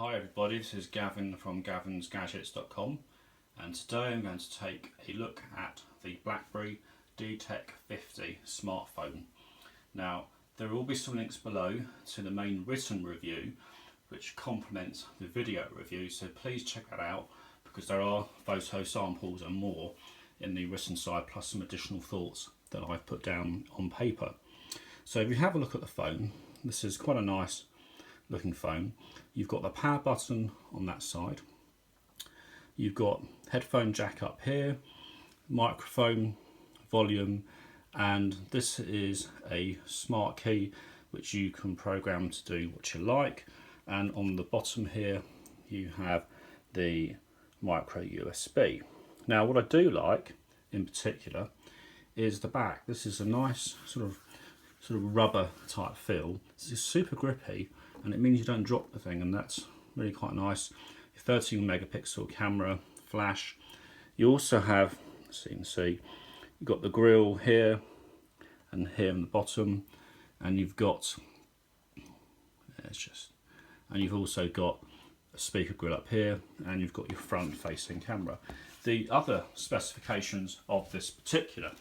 Hi everybody, this is Gavin from gavinsgadgets.com, and today I'm going to take a look at the Blackberry DTEK50 smartphone. Now, there will be some links below to the main written review which complements the video review, so please check that out because there are photo samples and more in the written side, plus some additional thoughts that I've put down on paper. So if you have a look at the phone, this is quite a nice looking phone. You've got the power button on that side, you've got headphone jack up here, microphone, volume, and this is a smart key which you can program to do what you like. And on the bottom here you have the micro USB. Now what I do like in particular is the back. This is a nice sort of rubber type feel. This is super grippy and it means you don't drop the thing, and that's really quite nice. 13 megapixel camera, flash. You also have, as you can see, you've got the grill here and here on the bottom, and you've got and you've also got a speaker grill up here, and you've got your front facing camera. The other specifications of this particular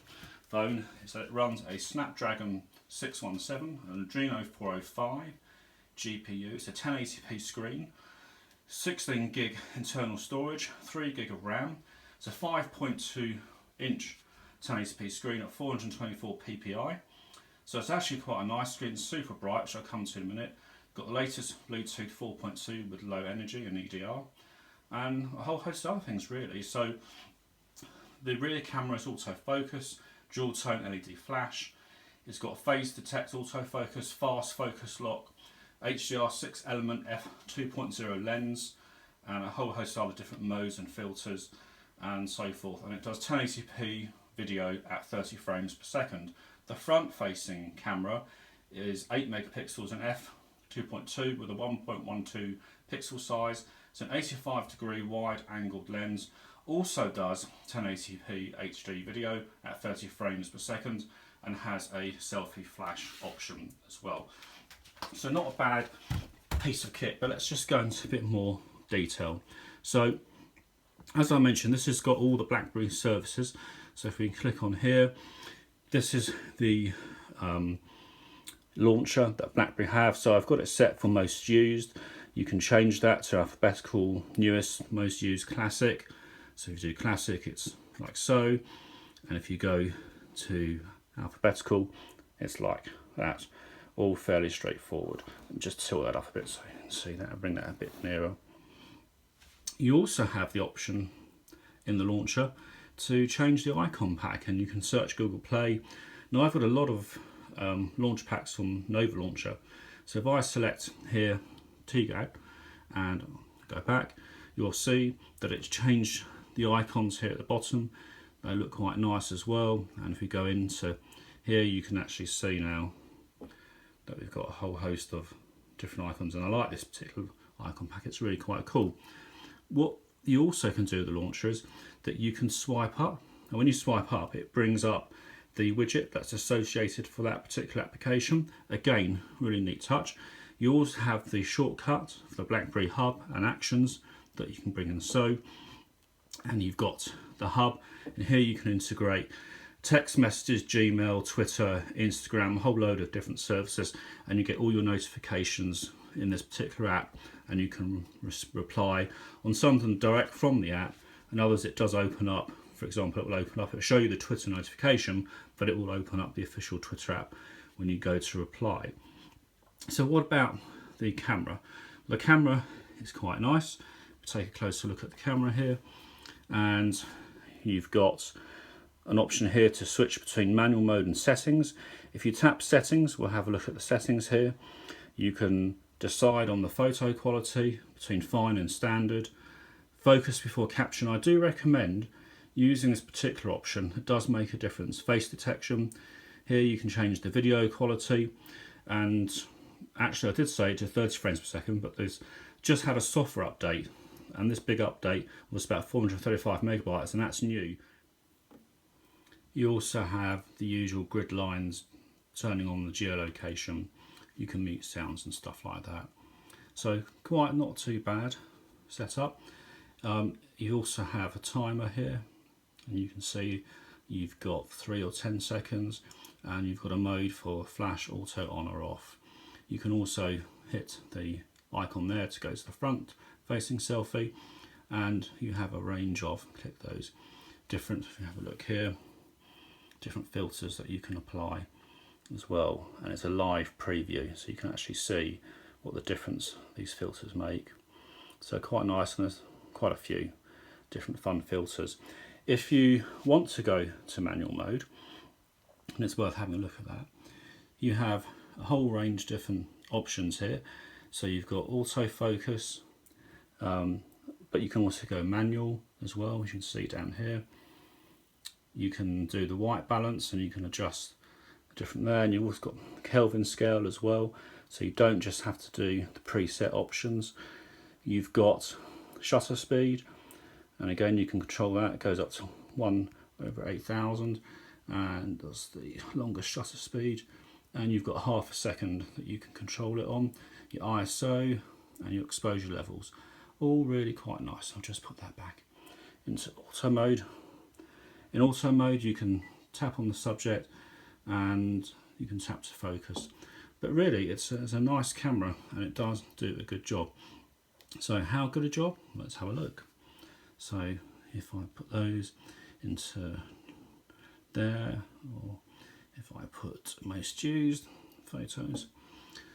phone is that it runs a Snapdragon 617, an Adreno 405 GPU. It's a 1080p screen, 16 gig internal storage, 3 gig of RAM. It's a 5.2 inch 1080p screen at 424 ppi. So it's actually quite a nice screen, super bright, which I'll come to in a minute. Got the latest Bluetooth 4.2 with low energy and EDR, and a whole host of other things really. So the rear camera is autofocus, dual tone LED flash. It's got phase detect autofocus, fast focus lock, HDR 6 element f2.0 lens, and a whole host of other different modes and filters and so forth. And it does 1080p video at 30 frames per second. The front facing camera is 8 megapixels and f2.2 with a 1.12 pixel size. It's an 85-degree wide angled lens. Also does 1080p HD video at 30 frames per second and has a selfie flash option as well. So not a bad piece of kit, but let's just go into a bit more detail. So as I mentioned, this has got all the Blackberry services. So if we click on here, this is the launcher that Blackberry have. So I've got it set for most used. You can change that to alphabetical, newest, most used, classic. So if you do classic, it's like so, and if you go to alphabetical, it's like that. All fairly straightforward. Just tilt that up a bit so you can see that, and bring that a bit nearer. You also have the option in the launcher to change the icon pack, and you can search Google Play. Now I've got a lot of launch packs from Nova Launcher, so if I select here TGAG and go back, you'll see that it's changed the icons here at the bottom. They look quite nice as well, and if we go into here you can actually see now that we've got a whole host of different icons, and I like this particular icon pack. It's really quite cool. What you also can do with the launcher is that you can swipe up, and when you swipe up it brings up the widget that's associated for that particular application. Again, really neat touch. You also have the shortcut for the Blackberry Hub and actions that you can bring in, so, and you've got the hub, and here you can integrate text messages, Gmail, Twitter, Instagram, a whole load of different services, and you get all your notifications in this particular app, and you can reply on something direct from the app, and others it does open up. For example, it will open up, it'll show you the Twitter notification, but it will open up the official Twitter app when you go to reply. So what about the camera? The camera is quite nice. Take a closer look at the camera here, and you've got an option here to switch between manual mode and settings. If you tap settings, we'll have a look at the settings here. You can decide on the photo quality between fine and standard. Focus before caption. I do recommend using this particular option. It does make a difference. Face detection. Here you can change the video quality, and actually I did say it to 30 frames per second, but there's just had a software update, and this big update was about 435 megabytes, and that's new. You also have the usual grid lines turning on the geolocation. You can mute sounds and stuff like that. So quite not too bad setup. You also have a timer here, and you can see you've got 3 or 10 seconds, and you've got a mode for flash, auto, on or off. You can also hit the icon there to go to the front facing selfie, and you have a range of, click those different, if you have a look here, different filters that you can apply as well. And it's a live preview, so you can actually see what the difference these filters make. So quite nice, and there's quite a few different fun filters. If you want to go to manual mode, and it's worth having a look at that, you have a whole range of different options here. So you've got autofocus, but you can also go manual as well, as you can see down here. You can do the white balance, and you can adjust different there, and you've also got Kelvin scale as well, so you don't just have to do the preset options. You've got shutter speed, and again you can control that. It goes up to 1/8000, and that's the longest shutter speed. And you've got half a second that you can control it on. Your ISO and your exposure levels, all really quite nice. I'll just put that back into auto mode. In auto mode you can tap on the subject and you can tap to focus, but really it's a nice camera, and it does do a good job. So how good a job? Let's have a look. So if I put those into there, or if I put most used photos,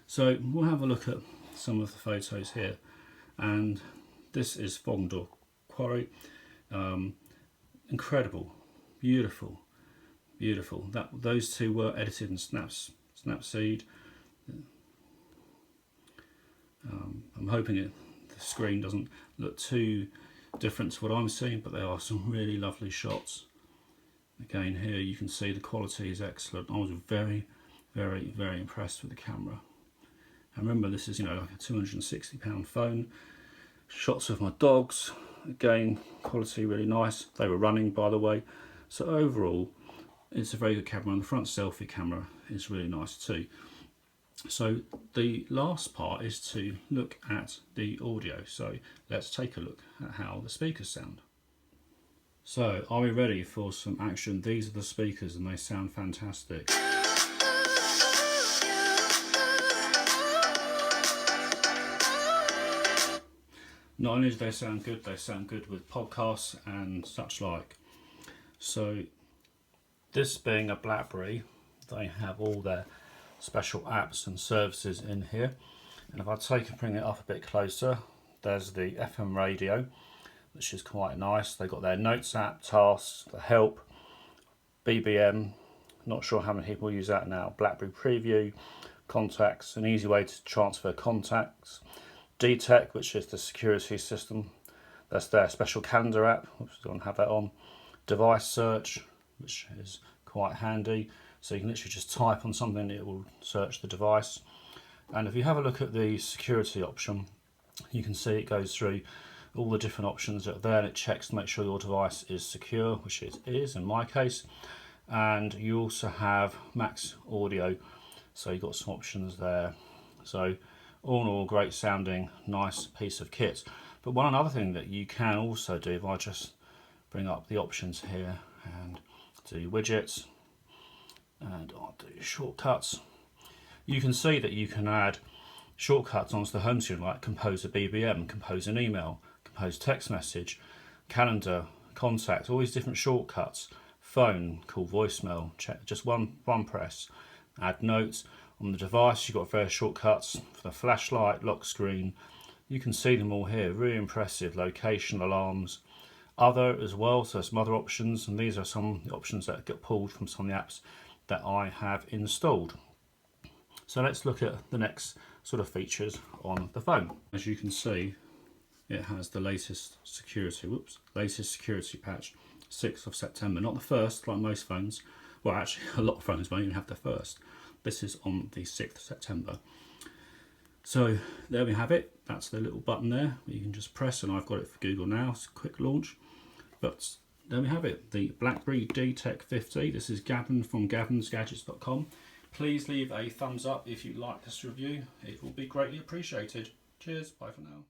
so we'll have a look at some of the photos here. And this is Fogndor Quarry. Incredible, beautiful, beautiful. Those two were edited in Snapseed. I'm hoping the screen doesn't look too different to what I'm seeing, but there are some really lovely shots. Again, here you can see the quality is excellent. I was very, very, very impressed with the camera. And remember, this is, like a £260 phone. Shots of my dogs, again, quality really nice. They were running, by the way. So overall, it's a very good camera, and the front selfie camera is really nice too. So the last part is to look at the audio. So let's take a look at how the speakers sound. So are we ready for some action? These are the speakers, and they sound fantastic. Not only do they sound good with podcasts and such like. So this being a Blackberry, they have all their special apps and services in here. And if I take and bring it up a bit closer, there's the FM radio, which is quite nice. They've got their Notes app, Tasks, the Help, BBM, not sure how many people use that now, Blackberry Preview, Contacts, an easy way to transfer contacts, DTEK, which is the security system, that's their special calendar app, which we don't have that on, device search, which is quite handy, so you can literally just type on something, it will search the device. And if you have a look at the security option, you can see it goes through all the different options that are there, and it checks to make sure your device is secure, which it is in my case. And you also have max audio, so you've got some options there. So all in all, great sounding, nice piece of kit. But one other thing that you can also do, if I just bring up the options here and do widgets and I'll do shortcuts, you can see that you can add shortcuts onto the home screen, like compose a BBM, compose an email, compose text message, calendar, contact, all these different shortcuts, phone, call voicemail, check, just one press, add notes. On the device you've got various shortcuts for the flashlight, lock screen, you can see them all here, really impressive, location, alarms, other as well, so some other options, and these are some options that get pulled from some of the apps that I have installed. So let's look at the next sort of features on the phone. As you can see, it has the latest security patch, 6th of September, not the 1st like most phones. Well, actually a lot of phones won't even have the 1st. This is on the 6th of September. So there we have it. That's the little button there you can just press, and I've got it for Google now. It's a quick launch. But there we have it, the Blackberry DTEK50. This is Gavin from gavinsgadgets.com. Please leave a thumbs up if you like this review. It will be greatly appreciated. Cheers, bye for now.